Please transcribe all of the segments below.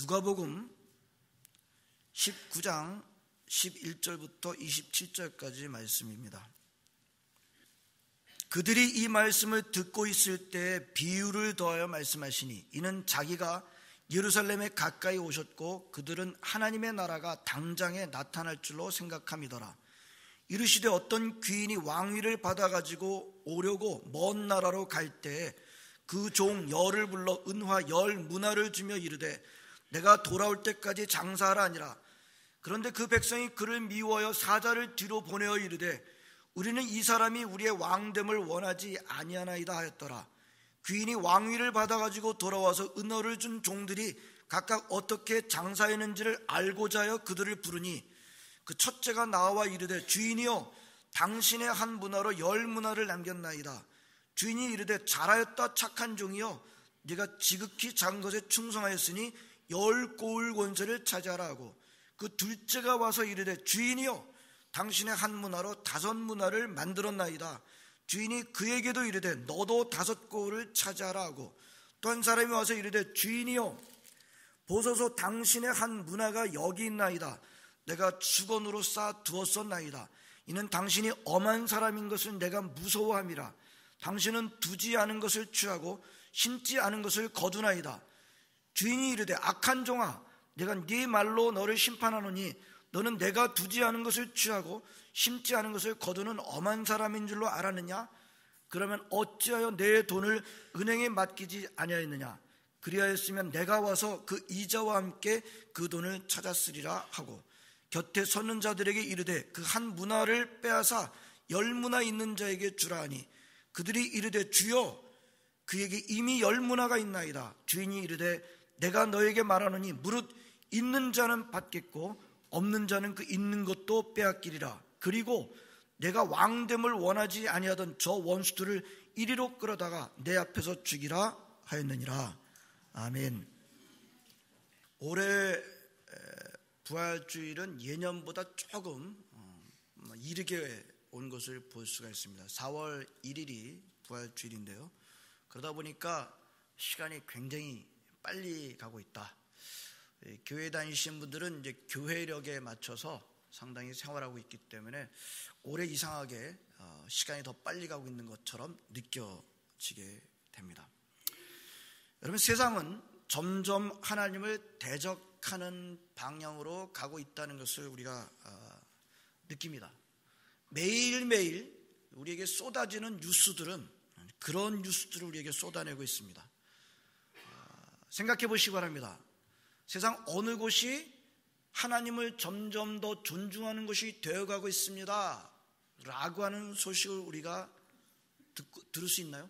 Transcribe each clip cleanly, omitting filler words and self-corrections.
누가복음 19장 11절부터 27절까지 말씀입니다. 그들이 이 말씀을 듣고 있을 때 비유를 더하여 말씀하시니 이는 자기가 예루살렘에 가까이 오셨고 그들은 하나님의 나라가 당장에 나타날 줄로 생각함이더라. 이르시되 어떤 귀인이 왕위를 받아가지고 오려고 먼 나라로 갈 때 그 종 열을 불러 은화 10문화를 주며 이르되 내가 돌아올 때까지 장사하라 하니라. 그런데 그 백성이 그를 미워하여 사자를 뒤로 보내어 이르되 우리는 이 사람이 우리의 왕됨을 원하지 아니하나이다 하였더라. 귀인이 왕위를 받아가지고 돌아와서 은어를 준 종들이 각각 어떻게 장사했는지를 알고자 하여 그들을 부르니 그 첫째가 나와 이르되 주인이여 당신의 한 문화로 10문화를 남겼나이다. 주인이 이르되 잘하였다 착한 종이여 네가 지극히 작은 것에 충성하였으니 10고을 권세를 차지하라 하고 그 둘째가 와서 이르되 주인이여 당신의 한 문화로 5문화를 만들었나이다. 주인이 그에게도 이르되 너도 5고을을 차지하라 하고 또 한 사람이 와서 이르되 주인이여 보소서 당신의 한 문화가 여기 있나이다. 내가 주건으로 쌓아 두었었나이다. 이는 당신이 엄한 사람인 것을 내가 무서워함이라. 당신은 두지 않은 것을 취하고 심지 않은 것을 거두나이다. 주인이 이르되 악한 종아 내가 네 말로 너를 심판하노니 너는 내가 두지 않은 것을 취하고 심지 않은 것을 거두는 엄한 사람인 줄로 알았느냐? 그러면 어찌하여 내 돈을 은행에 맡기지 아니하였느냐? 그리하였으면 내가 와서 그 이자와 함께 그 돈을 찾았으리라 하고 곁에 섰는 자들에게 이르되 그 한 문화를 빼앗아 10문화 있는 자에게 주라 하니 그들이 이르되 주여 그에게 이미 10문화가 있나이다. 주인이 이르되 내가 너에게 말하노니 무릇 있는 자는 받겠고 없는 자는 그 있는 것도 빼앗기리라. 그리고 내가 왕됨을 원하지 아니하던 저 원수들을 이리로 끌어다가 내 앞에서 죽이라 하였느니라. 아멘. 올해 부활주일은 예년보다 조금 이르게 온 것을 볼 수가 있습니다. 4월 1일이 부활주일인데요. 그러다 보니까 시간이 굉장히 빨리 가고 있다. 교회 다니시는 분들은 이제 교회력에 맞춰서 상당히 생활하고 있기 때문에 올해 이상하게 시간이 더 빨리 가고 있는 것처럼 느껴지게 됩니다. 여러분, 세상은 점점 하나님을 대적하는 방향으로 가고 있다는 것을 우리가 느낍니다. 매일매일 우리에게 쏟아지는 뉴스들은 그런 뉴스들을 우리에게 쏟아내고 있습니다. 생각해 보시기 바랍니다. 세상 어느 곳이 하나님을 점점 더 존중하는 것이 되어가고 있습니다 라고 하는 소식을 우리가 들을 수 있나요?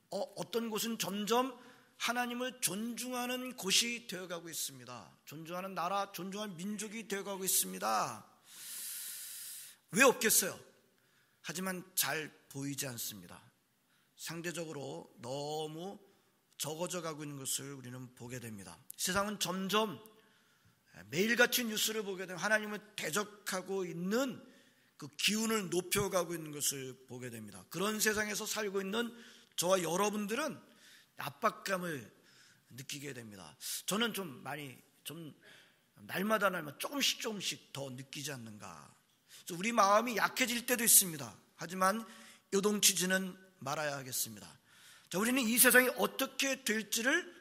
어떤 곳은 점점 하나님을 존중하는 곳이 되어가고 있습니다. 존중하는 나라, 존중하는 민족이 되어가고 있습니다. 왜 없겠어요? 하지만 잘 보이지 않습니다. 상대적으로 너무 적어져 가고 있는 것을 우리는 보게 됩니다. 세상은 점점 매일같이 뉴스를 보게 되면 하나님을 대적하고 있는 그 기운을 높여가고 있는 것을 보게 됩니다. 그런 세상에서 살고 있는 저와 여러분들은 압박감을 느끼게 됩니다. 저는 좀 날마다 조금씩 더 느끼지 않는가. 우리 마음이 약해질 때도 있습니다. 하지만 요동치지는 말아야 하겠습니다. 자, 우리는 이 세상이 어떻게 될지를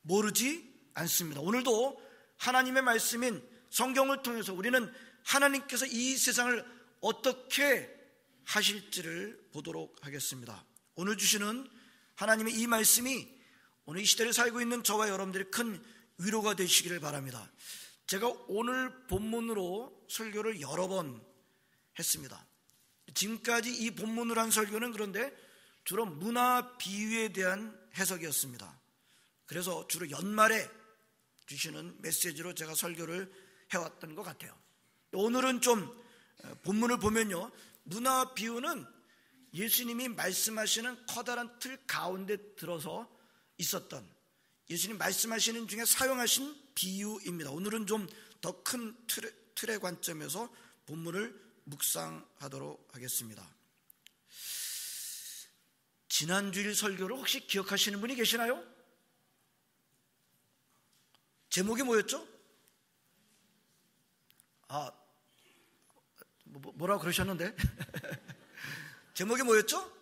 모르지 않습니다. 오늘도 하나님의 말씀인 성경을 통해서 우리는 하나님께서 이 세상을 어떻게 하실지를 보도록 하겠습니다. 오늘 주시는 하나님의 이 말씀이 오늘 이 시대를 살고 있는 저와 여러분들의 큰 위로가 되시기를 바랍니다. 제가 오늘 본문으로 설교를 여러 번 했습니다. 지금까지 이 본문으로 한 설교는 그런데 주로 문화 비유에 대한 해석이었습니다. 그래서 주로 연말에 주시는 메시지로 제가 설교를 해왔던 것 같아요. 오늘은 좀 본문을 보면요, 문화 비유는 예수님이 말씀하시는 커다란 틀 가운데 들어서 있었던, 예수님 말씀하시는 중에 사용하신 비유입니다. 오늘은 좀 더 큰 틀의 관점에서 본문을 묵상하도록 하겠습니다. 지난주일 설교를 혹시 기억하시는 분이 계시나요? 제목이 뭐였죠? 뭐라고 그러셨는데? 제목이 뭐였죠?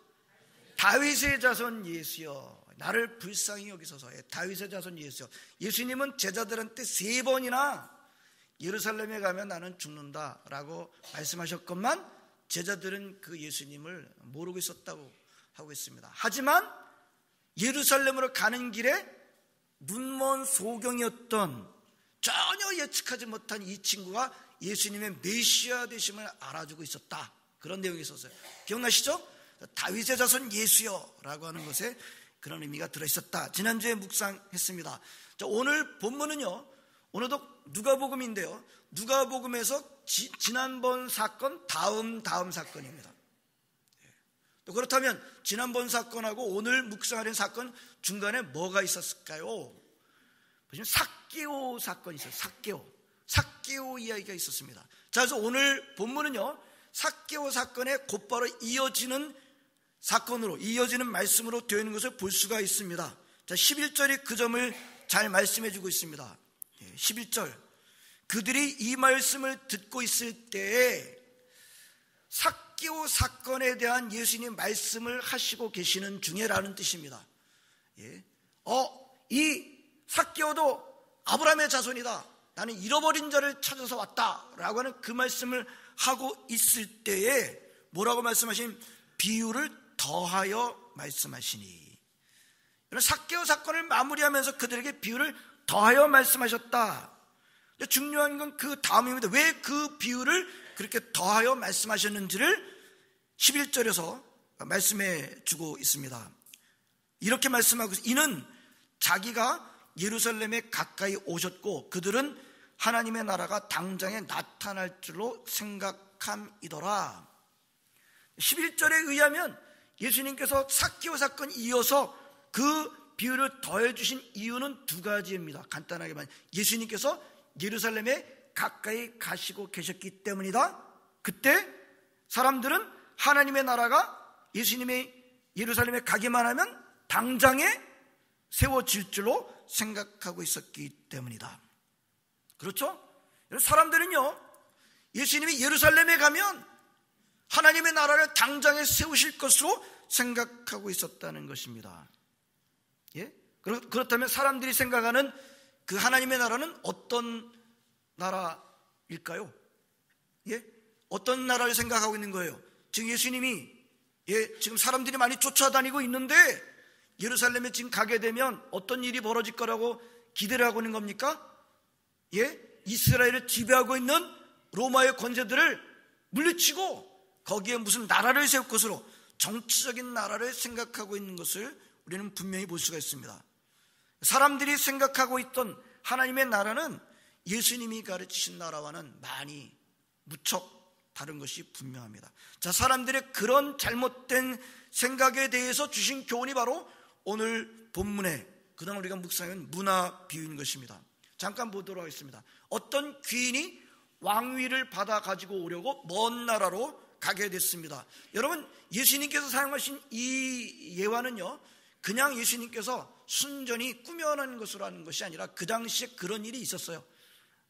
다윗의 자손 예수여 나를 불쌍히 여기소서. 다윗의 자손 예수여. 예수님은 제자들한테 3번이나 예루살렘에 가면 나는 죽는다 라고 말씀하셨건만 제자들은 그 예수님을 모르고 있었다고 하고 있습니다. 하지만 예루살렘으로 가는 길에 눈먼 소경이었던 전혀 예측하지 못한 이 친구가 예수님의 메시아 되심을 알아주고 있었다. 그런 내용이 있었어요. 기억나시죠? 다윗의 자손 예수여 라고 하는 것에 그런 의미가 들어있었다. 지난주에 묵상했습니다. 자, 오늘 본문은요, 오늘도 누가복음인데요, 누가복음에서 지난번 사건 다음 사건입니다. 또 그렇다면 지난번 사건하고 오늘 묵상하는 사건 중간에 뭐가 있었을까요? 보시면 삭개오 사건이 있어요. 삭개오 이야기가 있었습니다. 자, 그래서 오늘 본문은요, 삭개오 사건에 곧바로 이어지는 사건으로, 이어지는 말씀으로 되어 있는 것을 볼 수가 있습니다. 자, 11절이 그 점을 잘 말씀해 주고 있습니다. 11절, 그들이 이 말씀을 듣고 있을 때에 삭개오 사건에 대한 예수님 말씀을 하시고 계시는 중에라는 뜻입니다. 이 삭개오도 아브라함의 자손이다. 나는 잃어버린 자를 찾아서 왔다 라고 하는 그 말씀을 하고 있을 때에 뭐라고 말씀하신? 비유를 더하여 말씀하시니. 삭개오 사건을 마무리하면서 그들에게 비유를 더하여 말씀하셨다. 중요한 건 그 다음입니다. 왜 그 비유를 그렇게 더하여 말씀하셨는지를 11절에서 말씀해 주고 있습니다. 이렇게 말씀하고, 이는 자기가 예루살렘에 가까이 오셨고 그들은 하나님의 나라가 당장에 나타날 줄로 생각함이더라. 11절에 의하면 예수님께서 삭개오 사건 이어서 그 비유를 더해 주신 이유는 2가지입니다. 간단하게 말하면 예수님께서 예루살렘에 가까이 가시고 계셨기 때문이다. 그때 사람들은 하나님의 나라가 예수님이 예루살렘에 가기만 하면 당장에 세워질 줄로 생각하고 있었기 때문이다. 그렇죠? 사람들은요, 예수님이 예루살렘에 가면 하나님의 나라를 당장에 세우실 것으로 생각하고 있었다는 것입니다. 그렇다면 사람들이 생각하는 그 하나님의 나라는 어떤 나라일까요? 어떤 나라를 생각하고 있는 거예요? 지금 예수님이 지금 사람들이 많이 쫓아다니고 있는데 예루살렘에 지금 가게 되면 어떤 일이 벌어질 거라고 기대를 하고 있는 겁니까? 이스라엘을 지배하고 있는 로마의 권세들을 물리치고 거기에 무슨 나라를 세울 것으로 정치적인 나라를 생각하고 있는 것을 우리는 분명히 볼 수가 있습니다. 사람들이 생각하고 있던 하나님의 나라는 예수님이 가르치신 나라와는 많이 무척 다른 것이 분명합니다. 자, 사람들의 그런 잘못된 생각에 대해서 주신 교훈이 바로 오늘 본문에 그동안 우리가 묵상한 문화 비유인 것입니다. 잠깐 보도록 하겠습니다. 어떤 귀인이 왕위를 받아 가지고 오려고 먼 나라로 가게 됐습니다. 여러분, 예수님께서 사용하신 이 예화는요, 그냥 예수님께서 순전히 꾸며낸 것으로 하는 것이 아니라 그 당시에 그런 일이 있었어요.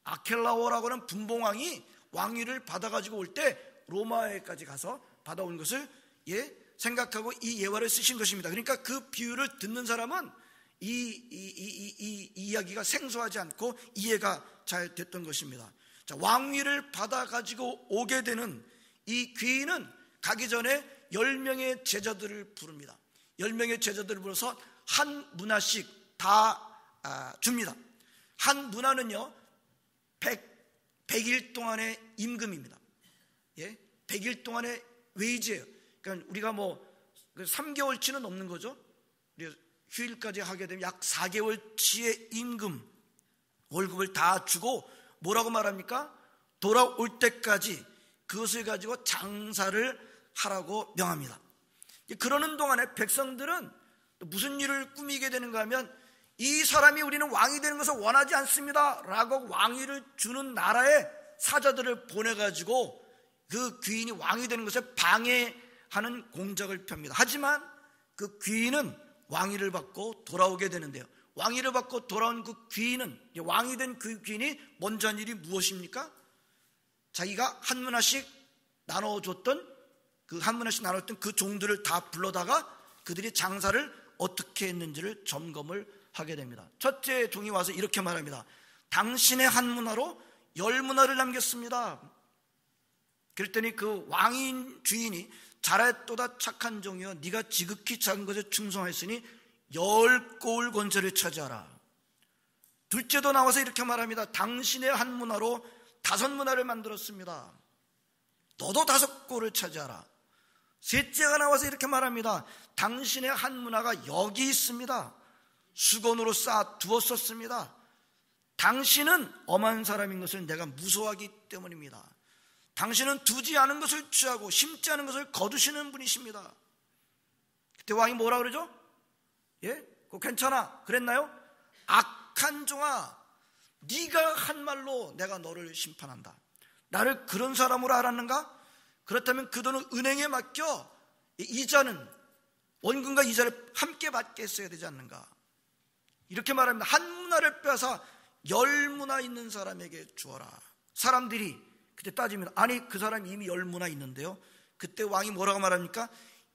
아켈라오라고 하는 분봉왕이 왕위를 받아가지고 올 때 로마에까지 가서 받아온 것을 생각하고 이 예화를 쓰신 것입니다. 그러니까 그 비유를 듣는 사람은 이 이야기가 생소하지 않고 이해가 잘 됐던 것입니다. 자, 왕위를 받아가지고 오게 되는 이 귀인은 가기 전에 10명의 제자들을 부릅니다. 10명의 제자들을 불러서 한 문화씩 다 줍니다. 한 문화는요 100일 동안의 임금입니다. 100일 동안의 웨이지예요. 그러니까 우리가 3개월치는 넘는 거죠. 휴일까지 하게 되면 약 4개월치의 임금 월급을 다 주고 뭐라고 말합니까? 돌아올 때까지 그것을 가지고 장사를 하라고 명합니다. 그러는 동안에 백성들은 무슨 일을 꾸미게 되는가 하면 이 사람이 우리는 왕이 되는 것을 원하지 않습니다 라고 왕위를 주는 나라에 사자들을 보내가지고 그 귀인이 왕이 되는 것을 방해하는 공작을 펴니다. 하지만 그 귀인은 왕위를 받고 돌아오게 되는데요, 왕위를 받고 돌아온 그 귀인은, 왕이 된 그 귀인이 먼저 한 일이 무엇입니까? 자기가 한 문화씩 나눠줬던 그 종들을 다 불러다가 그들이 장사를 어떻게 했는지를 점검을 하게 됩니다. 첫째 종이 와서 이렇게 말합니다. 당신의 한 문화로 10문화를 남겼습니다. 그랬더니 그 왕인 주인이 잘했도다 착한 종이여, 네가 지극히 작은 것에 충성하였으니 10고을 권세를 차지하라. 둘째도 나와서 이렇게 말합니다. 당신의 한 문화로 5문화를 만들었습니다. 너도 5고을을 차지하라. 셋째가 나와서 이렇게 말합니다. 당신의 한 문화가 여기 있습니다. 수건으로 쌓아 두었었습니다. 당신은 엄한 사람인 것을 내가 무서워하기 때문입니다. 당신은 두지 않은 것을 취하고 심지 않은 것을 거두시는 분이십니다. 그때 왕이 뭐라 그러죠? 그거 괜찮아. 그랬나요? 악한 종아, 네가 한 말로 내가 너를 심판한다. 나를 그런 사람으로 알았는가? 그렇다면 그 돈을 은행에 맡겨 이자는, 원금과 이자를 함께 받게 했어야 되지 않는가? 이렇게 말합니다. 한 문화를 빼앗아 10문화 있는 사람에게 주어라. 사람들이 그때 따지면, 아니 그 사람이 이미 10문화 있는데요. 그때 왕이 뭐라고 말합니까?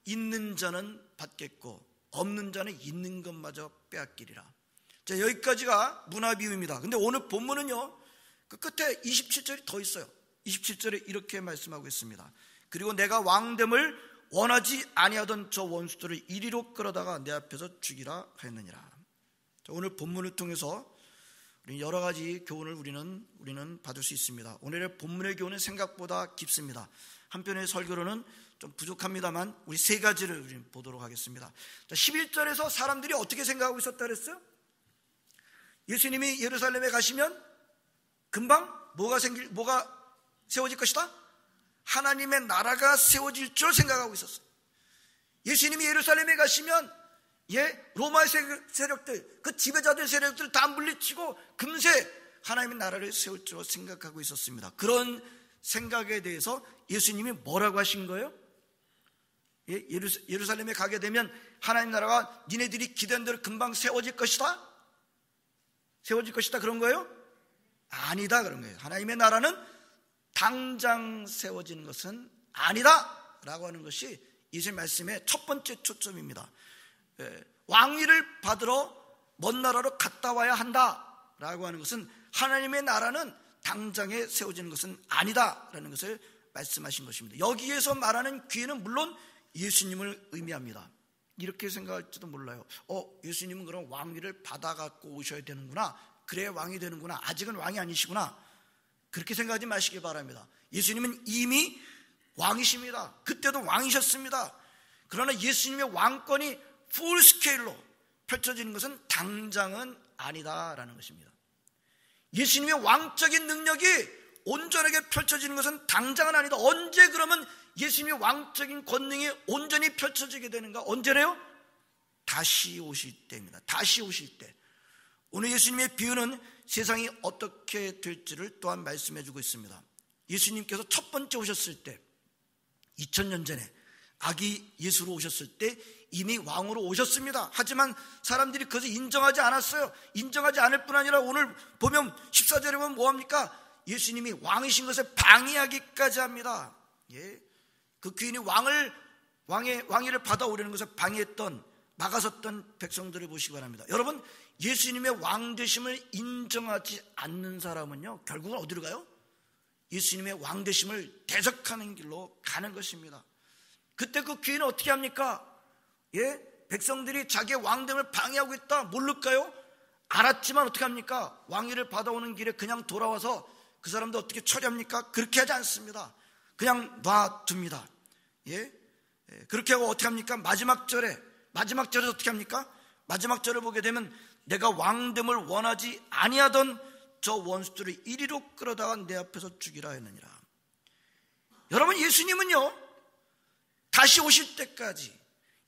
있는 자는 받겠고 없는 자는 있는 것마저 빼앗기리라. 자, 여기까지가 문화 비유입니다. 근데 오늘 본문은요, 그 끝에 27절이 더 있어요. 27절에 이렇게 말씀하고 있습니다. 그리고 내가 왕됨을 원하지 아니하던 저 원수들을 이리로 끌어다가 내 앞에서 죽이라 하였느니라. 자, 오늘 본문을 통해서 여러 가지 교훈을 우리는 받을 수 있습니다. 오늘의 본문의 교훈은 생각보다 깊습니다. 한편의 설교로는 좀 부족합니다만 우리 3가지를 우리 보도록 하겠습니다. 자, 11절에서 사람들이 어떻게 생각하고 있었다 그랬어요? 예수님이 예루살렘에 가시면 금방 뭐가 세워질 것이다? 하나님의 나라가 세워질 줄 생각하고 있었어요. 예수님이 예루살렘에 가시면 로마의 세력들, 그 지배자들 세력들을 다 물리치고 금세 하나님의 나라를 세울 줄 생각하고 있었습니다. 그런 생각에 대해서 예수님이 뭐라고 하신 거예요? 예루살렘에 가게 되면 하나님 나라가 니네들이 기대한 대로 금방 세워질 것이다? 세워질 것이다 그런 거예요? 아니다 그런 거예요. 하나님의 나라는 당장 세워지는 것은 아니다 라고 하는 것이 예수님 말씀의 첫 번째 초점입니다. 왕위를 받으러 먼 나라로 갔다 와야 한다라고 하는 것은 하나님의 나라는 당장에 세워지는 것은 아니다라는 것을 말씀하신 것입니다. 여기에서 말하는 귀에는 물론 예수님을 의미합니다. 이렇게 생각할지도 몰라요. 예수님은 그럼 왕위를 받아갖고 오셔야 되는구나. 그래야 왕이 되는구나. 아직은 왕이 아니시구나. 그렇게 생각하지 마시기 바랍니다. 예수님은 이미 왕이십니다. 그때도 왕이셨습니다. 그러나 예수님의 왕권이 풀스케일로 펼쳐지는 것은 당장은 아니다라는 것입니다. 예수님의 왕적인 능력이 온전하게 펼쳐지는 것은 당장은 아니다. 언제 그러면 예수님의 왕적인 권능이 온전히 펼쳐지게 되는가? 언제래요? 다시 오실 때입니다. 다시 오실 때. 오늘 예수님의 비유는 세상이 어떻게 될지를 또한 말씀해 주고 있습니다. 예수님께서 첫 번째 오셨을 때 2000년 전에 아기 예수로 오셨을 때 이미 왕으로 오셨습니다. 하지만 사람들이 그것을 인정하지 않았어요. 인정하지 않을 뿐 아니라 오늘 보면 14절에 보면 뭐합니까? 예수님이 왕이신 것을 방해하기까지 합니다. 그 귀인이 왕위를 받아오려는 것을 방해했던, 막아섰던 백성들을 보시기 바랍니다. 여러분, 예수님의 왕되심을 인정하지 않는 사람은요, 결국은 어디로 가요? 예수님의 왕되심을 대적하는 길로 가는 것입니다. 그때 그 귀인은 어떻게 합니까? 백성들이 자기의 왕됨을 방해하고 있다 모를까요? 알았지만 어떻게 합니까? 왕위를 받아오는 길에 그냥 돌아와서 그 사람도 어떻게 처리합니까? 그렇게 하지 않습니다. 그냥 놔둡니다. 그렇게 하고 어떻게 합니까? 마지막 절에 어떻게 합니까? 마지막 절을 보게 되면 내가 왕됨을 원하지 아니하던 저 원수들을 이리로 끌어다가 내 앞에서 죽이라 했느니라. 여러분, 예수님은요, 다시 오실 때까지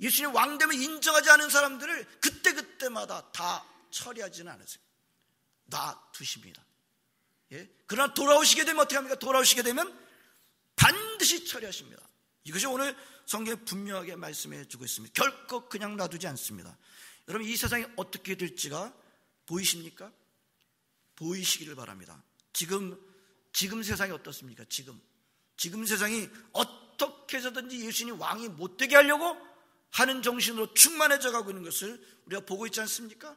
예수님 왕됨을 인정하지 않은 사람들을 그때마다 다 처리하지는 않으세요. 놔두십니다. 그러나 돌아오시게 되면 어떻게 합니까? 돌아오시게 되면 반드시 처리하십니다. 이것이 오늘 성경에 분명하게 말씀해 주고 있습니다. 결코 그냥 놔두지 않습니다. 여러분, 이 세상이 어떻게 될지가 보이십니까? 보이시기를 바랍니다. 지금 세상이 어떻습니까? 지금 세상이 어떻게 해서든지 예수님이 왕이 못되게 하려고 하는 정신으로 충만해져 가고 있는 것을 우리가 보고 있지 않습니까?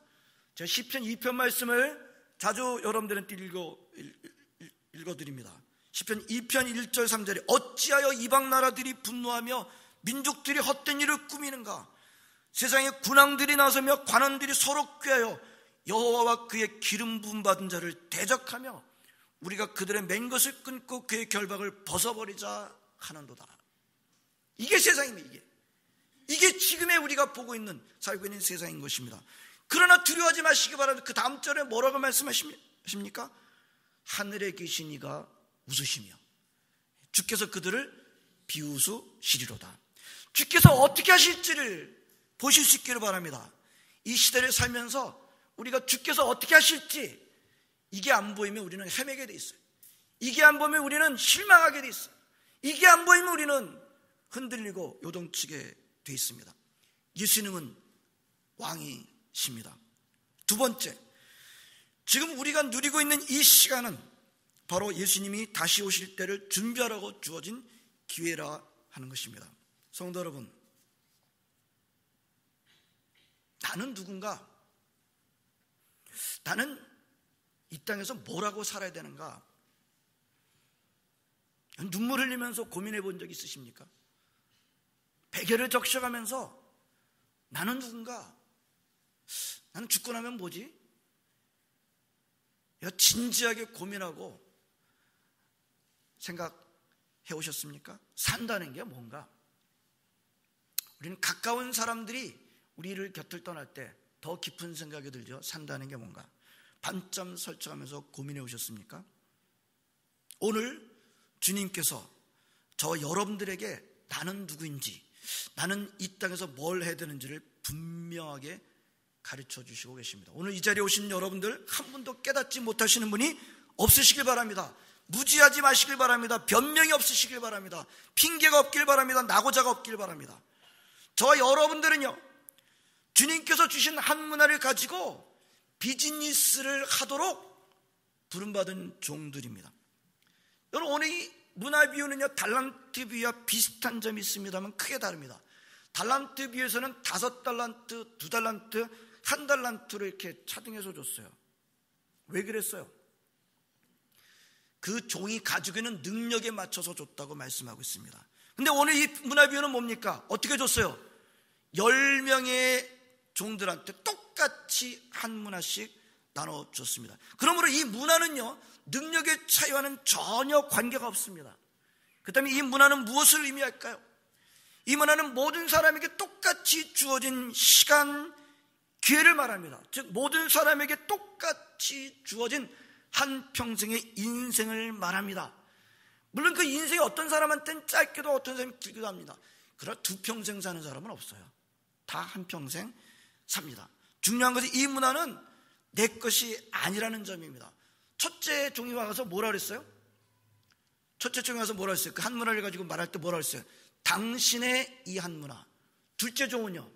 제가 시편 2편 말씀을 자주 여러분들한테 읽어드립니다. 시편 2편 1절 3절에 어찌하여 이방 나라들이 분노하며 민족들이 헛된 일을 꾸미는가? 세상에 군왕들이 나서며 관원들이 서로 꾀하여 여호와와 그의 기름 부음 받은 자를 대적하며 우리가 그들의 맨 것을 끊고 그의 결박을 벗어버리자 하는도다. 이게 세상입니다. 이게 지금의 우리가 보고 있는, 살고 있는 세상인 것입니다. 그러나 두려워하지 마시기 바랍니다. 그 다음 절에 뭐라고 말씀하십니까? 하늘에 계신 이가 웃으시며 주께서 그들을 비웃으시리로다. 주께서 어떻게 하실지를 보실 수 있기를 바랍니다. 이 시대를 살면서 우리가 주께서 어떻게 하실지 이게 안 보이면 우리는 헤매게 돼 있어요. 이게 안 보이면 우리는 실망하게 돼 있어요. 이게 안 보이면 우리는 흔들리고 요동치게 돼 있습니다. 예수님은 왕이십니다. 두 번째, 지금 우리가 누리고 있는 이 시간은 바로 예수님이 다시 오실 때를 준비하라고 주어진 기회라 하는 것입니다. 성도 여러분, 나는 누군가? 나는 이 땅에서 뭐라고 살아야 되는가? 눈물 흘리면서 고민해 본 적 있으십니까? 베개를 적셔가면서 나는 누군가? 나는 죽고 나면 뭐지? 진지하게 고민하고 생각해 오셨습니까? 산다는 게 뭔가? 우리는 가까운 사람들이 우리를 곁을 떠날 때 더 깊은 생각이 들죠. 산다는 게 뭔가? 반쯤 설쳐가면서 고민해 오셨습니까? 오늘 주님께서 저 여러분들에게 나는 누구인지, 나는 이 땅에서 뭘 해야 되는지를 분명하게 가르쳐 주시고 계십니다. 오늘 이 자리에 오신 여러분들 한 분도 깨닫지 못하시는 분이 없으시길 바랍니다. 무지하지 마시길 바랍니다. 변명이 없으시길 바랍니다. 핑계가 없길 바랍니다. 낙오자가 없길 바랍니다. 저와 여러분들은요, 주님께서 주신 한 문화를 가지고 비즈니스를 하도록 부름받은 종들입니다. 여러분, 오늘 이 문화 비유는요, 달란트 비유와 비슷한 점이 있습니다만 크게 다릅니다. 달란트 비유에서는 5달란트, 2달란트, 1달란트로 이렇게 차등해서 줬어요. 왜 그랬어요? 그 종이 가지고 있는 능력에 맞춰서 줬다고 말씀하고 있습니다. 근데 오늘 이 문화 비유는 뭡니까? 어떻게 줬어요? 10명의 종들한테 똑같이 한 문화씩 나눠줬습니다. 그러므로 이 문화는요, 능력의 차이와는 전혀 관계가 없습니다. 그 다음에 이 문화는 무엇을 의미할까요? 이 문화는 모든 사람에게 똑같이 주어진 시간, 기회를 말합니다. 즉 모든 사람에게 똑같이 주어진 한평생의 인생을 말합니다. 물론 그 인생이 어떤 사람한테는 짧게도 어떤 사람은 길기도 합니다. 그러나 2평생 사는 사람은 없어요. 다 한평생 삽니다. 중요한 것은 이 문화는 내 것이 아니라는 점입니다. 첫째 종이 와서 뭐라 그랬어요? 첫째 종이 와서 뭐라 그랬어요? 그 한 문화를 가지고 말할 때 뭐라 그랬어요? 당신의 이 한 문화. 둘째 종은요,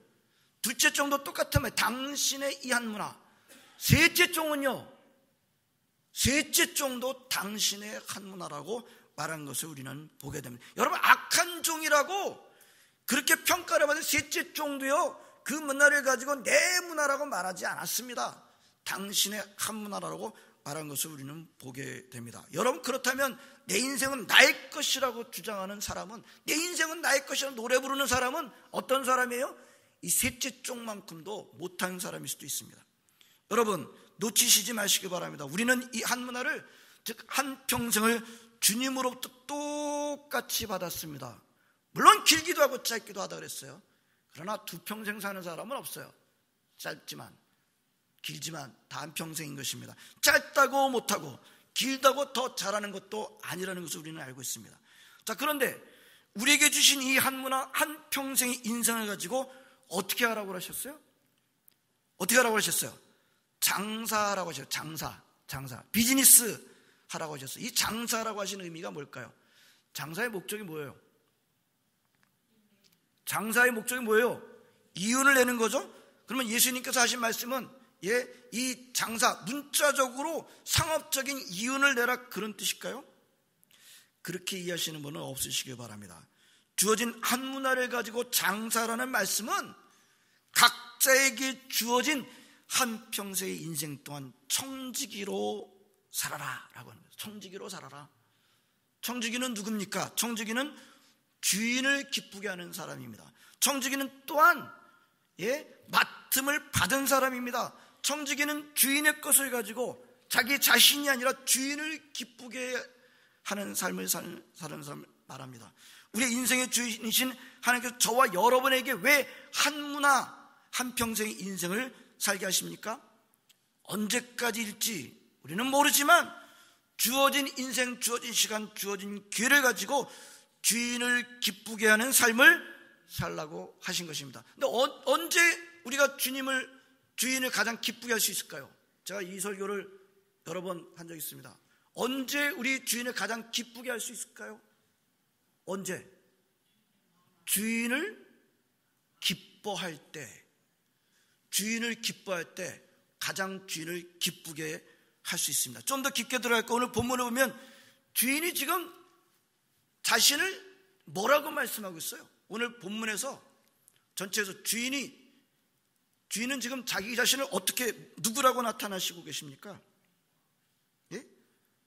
둘째 종도 똑같으면 당신의 이 한 문화. 셋째 종은요, 셋째 종도 당신의 한 문화라고 말한 것을 우리는 보게 됩니다. 여러분, 악한 종이라고 그렇게 평가를 받은 셋째 종도요, 그 문화를 가지고 내 문화라고 말하지 않았습니다. 당신의 한 문화라고 말한 것을 우리는 보게 됩니다. 여러분, 그렇다면 내 인생은 나의 것이라고 주장하는 사람은, 내 인생은 나의 것이라고 노래 부르는 사람은 어떤 사람이에요? 이 셋째 쪽만큼도 못하는 사람일 수도 있습니다. 여러분, 놓치시지 마시기 바랍니다. 우리는 이 한 문화를, 즉 한평생을 주님으로부터 똑같이 받았습니다. 물론 길기도 하고 짧기도 하다 그랬어요. 그러나 2평생 사는 사람은 없어요. 짧지만 길지만 다 한평생인 것입니다. 짧다고 못하고 길다고 더 잘하는 것도 아니라는 것을 우리는 알고 있습니다. 자, 그런데 우리에게 주신 이 한 문화, 한평생의 인생을 가지고 어떻게 하라고 하셨어요? 어떻게 하라고 하셨어요? 장사라고 하셨어요. 장사. 비즈니스 하라고 하셨어요. 이 장사라고 하시는 의미가 뭘까요? 장사의 목적이 뭐예요? 장사의 목적이 뭐예요? 이윤을 내는 거죠? 그러면 예수님께서 하신 말씀은 이 장사, 문자적으로 상업적인 이윤을 내라, 그런 뜻일까요? 그렇게 이해하시는 분은 없으시길 바랍니다. 주어진 한 문화를 가지고 장사라는 말씀은 각자에게 주어진 한평생의 인생 동안 청지기로 살아라 라고 하는 거예요. 청지기로 살아라. 청지기는 누굽니까? 청지기는 주인을 기쁘게 하는 사람입니다. 청지기는 또한 맡음을 받은 사람입니다. 청지기는 주인의 것을 가지고 자기 자신이 아니라 주인을 기쁘게 하는 삶을 사는 사람을 말합니다. 우리의 인생의 주인이신 하나님께서 저와 여러분에게 왜 한 문화, 한평생의 인생을 살게 하십니까? 언제까지일지 우리는 모르지만 주어진 인생, 주어진 시간, 주어진 기회를 가지고 주인을 기쁘게 하는 삶을 살라고 하신 것입니다. 근데 언제 우리가 주인을 가장 기쁘게 할 수 있을까요? 제가 이 설교를 여러 번 한 적이 있습니다. 언제 우리 주인을 가장 기쁘게 할 수 있을까요? 언제? 주인을 기뻐할 때, 주인을 기뻐할 때 가장 주인을 기쁘게 할 수 있습니다. 좀 더 깊게 들어갈까? 오늘 본문을 보면 주인이 지금 자신을 뭐라고 말씀하고 있어요? 오늘 본문에서 전체에서 주인은 지금 자기 자신을 어떻게, 누구라고 나타나시고 계십니까? 예?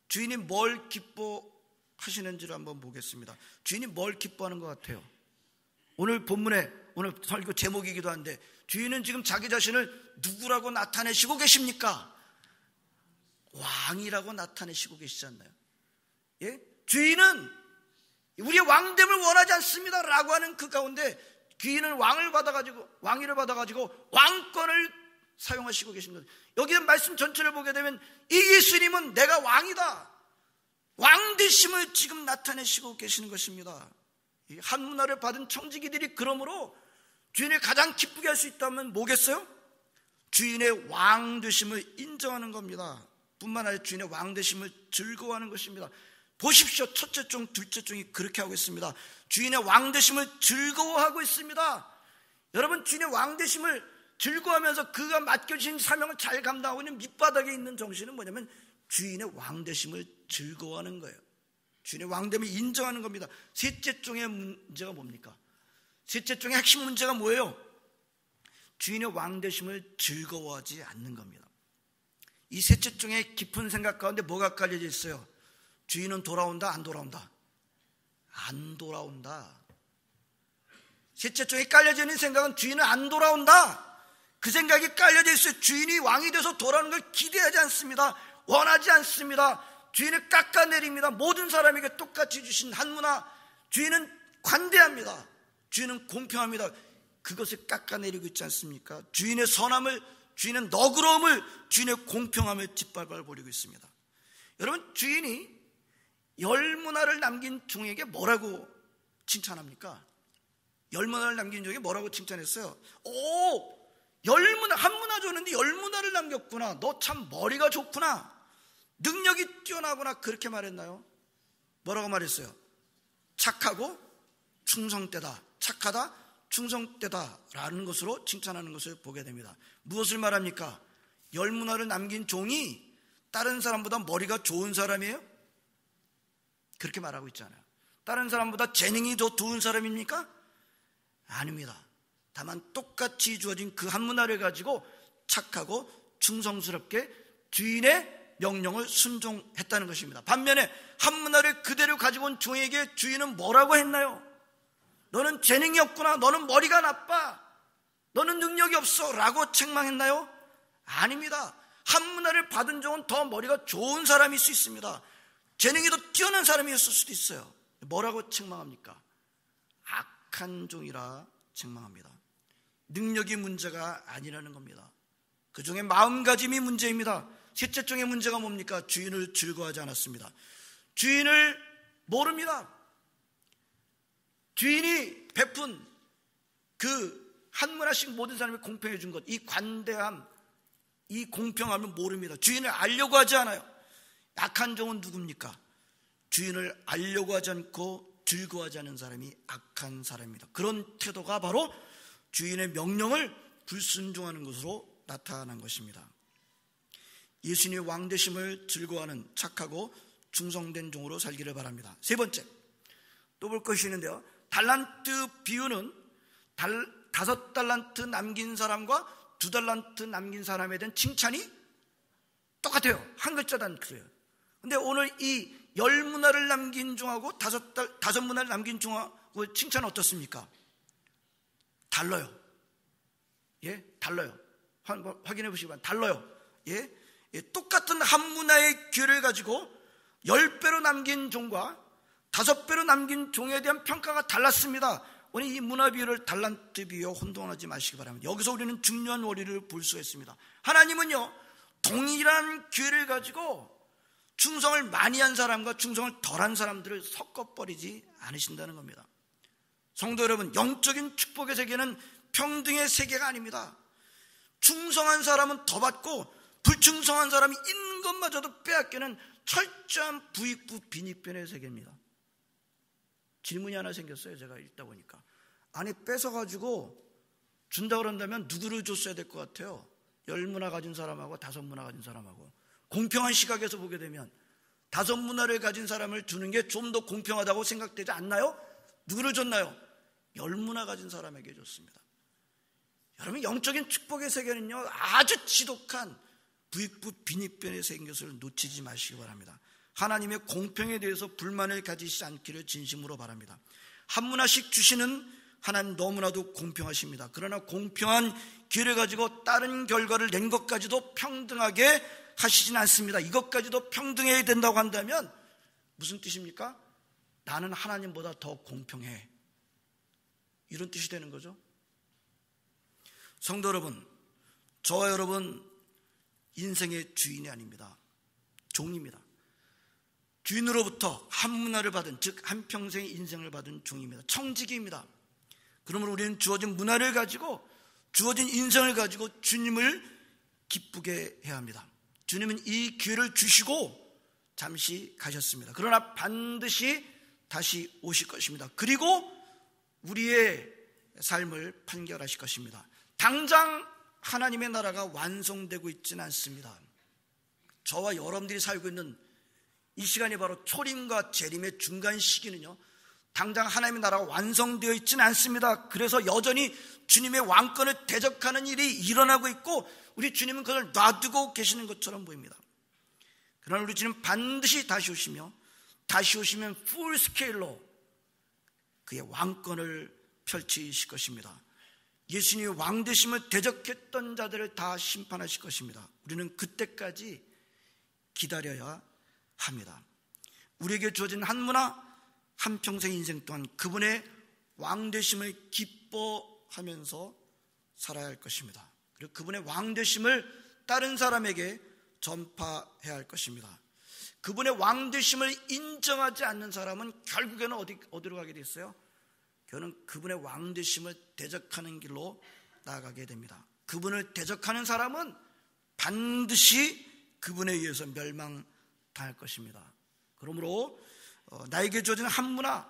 주인이 뭘 기뻐하시는지를 한번 보겠습니다. 주인이 뭘 기뻐하는 것 같아요? 오늘 본문에, 오늘 설교 제목이기도 한데, 주인은 지금 자기 자신을 누구라고 나타내시고 계십니까? 왕이라고 나타내시고 계시지 않나요? 예? 주인은 우리의 왕됨을 원하지 않습니다 라고 하는 그 가운데 주인은 왕위를 받아가지고 왕권을 사용하시고 계십니다. 여기 말씀 전체를 보게 되면 이 예수님은 내가 왕이다, 왕 되심을 지금 나타내시고 계시는 것입니다. 한 문화를 받은 청지기들이 그러므로 주인을 가장 기쁘게 할 수 있다면 뭐겠어요? 주인의 왕 되심을 인정하는 겁니다. 뿐만 아니라 주인의 왕 되심을 즐거워하는 것입니다. 보십시오. 첫째 종, 둘째 종이 그렇게 하고 있습니다. 주인의 왕 되심을 즐거워하고 있습니다. 여러분, 주인의 왕 되심을 즐거워하면서 그가 맡겨주신 사명을 잘 감당하고 있는 밑바닥에 있는 정신은 뭐냐면 주인의 왕 되심을 즐거워하는 거예요. 주인의 왕됨을 인정하는 겁니다. 셋째 종의 문제가 뭡니까? 셋째 종의 핵심 문제가 뭐예요? 주인의 왕 되심을 즐거워하지 않는 겁니다. 이 셋째 종의 깊은 생각 가운데 뭐가 깔려져 있어요? 주인은 돌아온다, 안 돌아온다? 안 돌아온다. 셋째 종에 깔려져 있는 생각은 주인은 안 돌아온다, 그 생각이 깔려져 있어요. 주인이 왕이 돼서 돌아오는 걸 기대하지 않습니다. 원하지 않습니다. 주인을 깎아내립니다. 모든 사람에게 똑같이 주신 한 문화, 주인은 관대합니다. 주인은 공평합니다. 그것을 깎아내리고 있지 않습니까? 주인의 선함을, 주인의 너그러움을, 주인의 공평함을 짓밟아 버리고 있습니다. 여러분, 주인이 열 문화를 남긴 종에게 뭐라고 칭찬합니까? 열 문화를 남긴 종에게 뭐라고 칭찬했어요? 오, 열 문화, 한 문화 줬는데 열 문화를 남겼구나. 너 참 머리가 좋구나. 능력이 뛰어나구나. 그렇게 말했나요? 뭐라고 말했어요? 착하고 충성되다. 착하다, 충성되다 라는 것으로 칭찬하는 것을 보게 됩니다. 무엇을 말합니까? 열 문화를 남긴 종이 다른 사람보다 머리가 좋은 사람이에요? 그렇게 말하고 있잖아요. 다른 사람보다 재능이 더 좋은 사람입니까? 아닙니다. 다만 똑같이 주어진 그 한 문화를 가지고 착하고 충성스럽게 주인의 명령을 순종했다는 것입니다. 반면에 한 문화를 그대로 가지고 온 종에게 주인은 뭐라고 했나요? 너는 재능이 없구나, 너는 머리가 나빠, 너는 능력이 없어 라고 책망했나요? 아닙니다. 한 문화를 받은 종은 더 머리가 좋은 사람일 수 있습니다. 재능이 더 뛰어난 사람이었을 수도 있어요. 뭐라고 책망합니까? 악한 종이라 책망합니다. 능력이 문제가 아니라는 겁니다. 그 종의 마음가짐이 문제입니다. 셋째 종의 문제가 뭡니까? 주인을 즐거워하지 않았습니다. 주인을 모릅니다. 주인이 베푼 그 한 문화씩 모든 사람이 공평해 준 것, 이 관대함, 이 공평함을 모릅니다. 주인을 알려고 하지 않아요. 악한 종은 누굽니까? 주인을 알려고 하지 않고 즐거워하지 않는 사람이 악한 사람입니다. 그런 태도가 바로 주인의 명령을 불순종하는 것으로 나타난 것입니다. 예수님의 왕되심을 즐거워하는 착하고 충성된 종으로 살기를 바랍니다. 세 번째, 또 볼 것이 있는데요. 달란트 비유는 5달란트 남긴 사람과 2달란트 남긴 사람에 대한 칭찬이 똑같아요. 한 글자 단수예요. 근데 오늘 이 10문화를 남긴 종하고 5문화를 남긴 종하고 칭찬은 어떻습니까? 달라요. 예, 달라요. 확인해 보시기 바랍니다. 달라요. 예, 똑같은 한 문화의 기회를 가지고 10배로 남긴 종과 5배로 남긴 종에 대한 평가가 달랐습니다. 오늘 이 문화 비유를 달란트 비유와 혼동하지 마시기 바랍니다. 여기서 우리는 중요한 원리를 볼 수가 있습니다. 하나님은요, 동일한 기회를 가지고 충성을 많이 한 사람과 충성을 덜한 사람들을 섞어버리지 않으신다는 겁니다. 성도 여러분, 영적인 축복의 세계는 평등의 세계가 아닙니다. 충성한 사람은 더 받고 불충성한 사람이 있는 것마저도 빼앗기는 철저한 부익부 빈익변의 세계입니다. 질문이 하나 생겼어요. 제가 읽다 보니까. 아니, 뺏어가지고 준다 그런다면 누구를 줬어야 될 것 같아요? 10문화 가진 사람하고 5문화 가진 사람하고. 공평한 시각에서 보게 되면 5문화를 가진 사람을 주는 게 좀 더 공평하다고 생각되지 않나요? 누구를 줬나요? 10문화 가진 사람에게 줬습니다. 여러분, 영적인 축복의 세계는요, 아주 지독한 부익부 빈익변의 세계인 것을 놓치지 마시기 바랍니다. 하나님의 공평에 대해서 불만을 가지시지 않기를 진심으로 바랍니다. 한 문화씩 주시는 하나님 너무나도 공평하십니다. 그러나 공평한 기회를 가지고 다른 결과를 낸 것까지도 평등하게 하시진 않습니다. 이것까지도 평등해야 된다고 한다면 무슨 뜻입니까? 나는 하나님보다 더 공평해, 이런 뜻이 되는 거죠. 성도 여러분, 저와 여러분 인생의 주인이 아닙니다. 종입니다. 주인으로부터 한 문화를 받은, 즉 한평생의 인생을 받은 종입니다. 청지기입니다. 그러므로 우리는 주어진 문화를 가지고, 주어진 인생을 가지고 주님을 기쁘게 해야 합니다. 주님은 이 기회를 주시고 잠시 가셨습니다. 그러나 반드시 다시 오실 것입니다. 그리고 우리의 삶을 판결하실 것입니다. 당장 하나님의 나라가 완성되고 있지는 않습니다. 저와 여러분들이 살고 있는 이 시간이 바로 초림과 재림의 중간 시기는요, 당장 하나님의 나라가 완성되어 있지는 않습니다. 그래서 여전히 주님의 왕권을 대적하는 일이 일어나고 있고, 우리 주님은 그걸 놔두고 계시는 것처럼 보입니다. 그러나 우리 주님은 반드시 다시 오시며, 다시 오시면 풀 스케일로 그의 왕권을 펼치실 것입니다. 예수님의 왕되심을 대적했던 자들을 다 심판하실 것입니다. 우리는 그때까지 기다려야 합니다. 우리에게 주어진 한 문화, 한평생 인생 동안 그분의 왕되심을 기뻐하면서 살아야 할 것입니다. 그리고 그분의 왕되심을 다른 사람에게 전파해야 할 것입니다. 그분의 왕되심을 인정하지 않는 사람은 결국에는 어디로 가게 됐어요? 그는 그분의 왕되심을 대적하는 길로 나아가게 됩니다. 그분을 대적하는 사람은 반드시 그분에 의해서 멸망당할 것입니다. 그러므로 나에게 주어진 한 문화,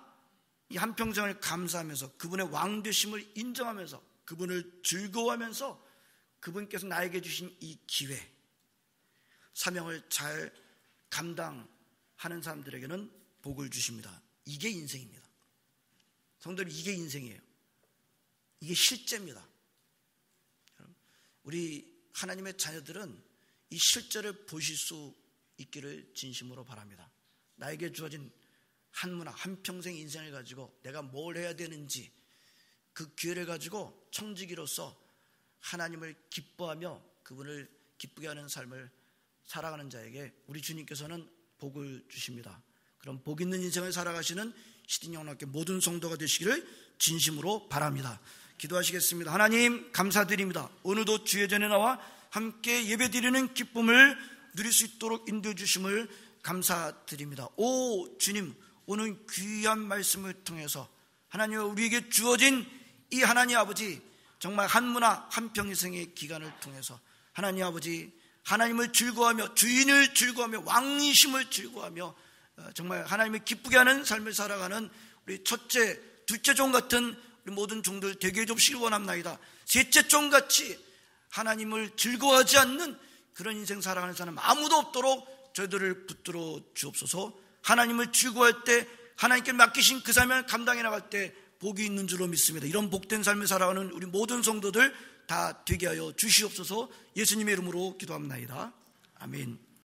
이 한평생을 감사하면서 그분의 왕되심을 인정하면서 그분을 즐거워하면서 그분께서 나에게 주신 이 기회, 사명을 잘 감당하는 사람들에게는 복을 주십니다. 이게 인생입니다. 성도들, 이게 인생이에요. 이게 실제입니다. 우리 하나님의 자녀들은 이 실제를 보실 수 있기를 진심으로 바랍니다. 나에게 주어진 한 문화, 한평생 인생을 가지고 내가 뭘 해야 되는지, 그 기회를 가지고 청지기로서 하나님을 기뻐하며 그분을 기쁘게 하는 삶을 살아가는 자에게 우리 주님께서는 복을 주십니다. 그럼 복 있는 인생을 살아가시는 시딘영락교 모든 성도가 되시기를 진심으로 바랍니다. 기도하시겠습니다. 하나님, 감사드립니다. 오늘도 주의 전에 나와 함께 예배드리는 기쁨을 누릴 수 있도록 인도해 주심을 감사드립니다. 오 주님, 오늘 귀한 말씀을 통해서 하나님, 우리에게 주어진 이 하나님 아버지, 정말 한 문화 한평생의 기간을 통해서 하나님 아버지, 하나님을 즐거워하며 주인을 즐거워하며 왕이심을 즐거워하며 정말 하나님을 기쁘게 하는 삶을 살아가는 우리 첫째, 둘째 종 같은 우리 모든 종들 되게 해주시길 원합나이다. 셋째 종같이 하나님을 즐거워하지 않는 그런 인생 살아가는 사람 아무도 없도록 저희들을 붙들어 주옵소서. 하나님을 즐거워할 때, 하나님께 맡기신 그 삶을 감당해 나갈 때 복이 있는 줄로 믿습니다. 이런 복된 삶을 살아가는 우리 모든 성도들 다 되게 하여 주시옵소서. 예수님의 이름으로 기도합나이다. 아멘.